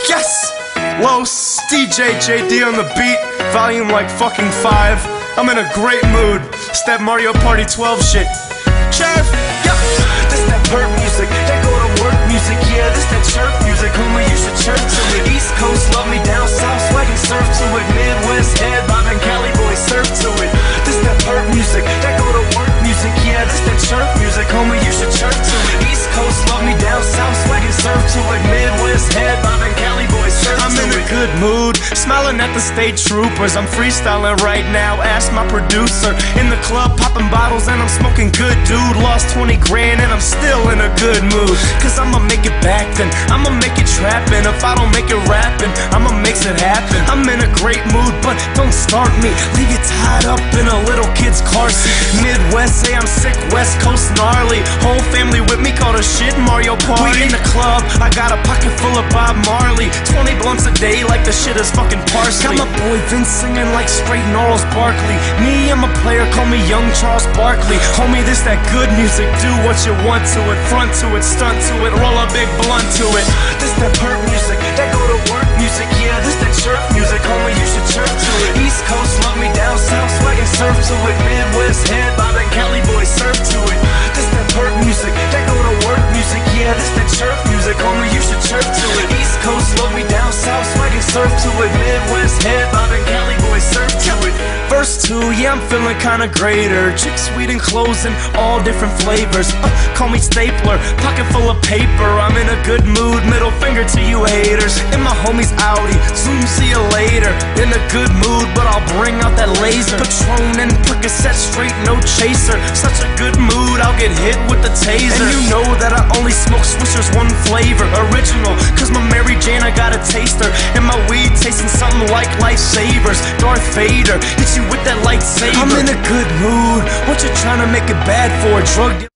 Yes! Los, DJ JD on the beat, volume like fucking 5. I'm in a great mood. It's that Mario Party 12 shit. Chef! Yep! This that perk music, that go to work music, yeah, this that chirp music, homie, you should chirp to it. East Coast love me, down south swagging surf to it. Midwest head bobbing, Cali boys surf to it. This that perk music, that go to work music, yeah, this that chirp music, homie, you should chirp to it. East Coast love me, down south swagging surf to it. Midwest head bobbing, Cali boys surf to it. I'm in a good mood, smiling at the state troopers. I'm freestyling right now, ask my producer. In the club, popping bottles and I'm smoking good, dude. Lost 20 grand and I'm still in a good mood. Cause I'ma make it back then, I'ma make it trapping. If I don't make it rapping, I'ma make it happen. I'm in a great mood, but don't start me. Leave you tied up in a little kid's car seat. Midwest, say I'm sick, West Coast gnarly. Whole family with me, call the shit Mario Party. We in the club, I got a pocket full of Bob Marley. 20 blunts a day like the shit is fucking parsley. Got my boy Vince singing like straight Gnarls Barkley. Me, I'm a player, call me Young Charles Barkley. Homie, this that good music, do what you want to it. Front to it, stunt to it, roll a big blunt to it. This that perk music, that go to work music, yeah, this that chirp music, homie, you should chirp to it. East Coast love me, down south swagging surf to it. Midwest head bobbing, Cali boys surf to it. This that perk music, that go to work music, yeah, this that chirp music, homie, you should chirp to it. East Coast love me, down south swagging surf to it. Midwest head bobbing, Cali boys surf to it. Verse 2, yeah, I'm feeling kinda greater. Chicks, sweet and clothes in all different flavors. Call me Stapler, pocket full of paper. I'm in a good mood, middle finger to you haters. And my homies Audi, Zoom, see you later. In a good mood, but I'll bring out that laser. Patron and Percocet, straight, no chaser. Such a good mood, I'll get hit with the taser. And you know that I only smoke Swishers, one flavor, original. Cause my Mary Jane, I got a taster. And my weed tasting something like Lifesavers. Darth Vader, hit you with that lightsaber. I'm in a good mood, what you trying to make it bad for? Drug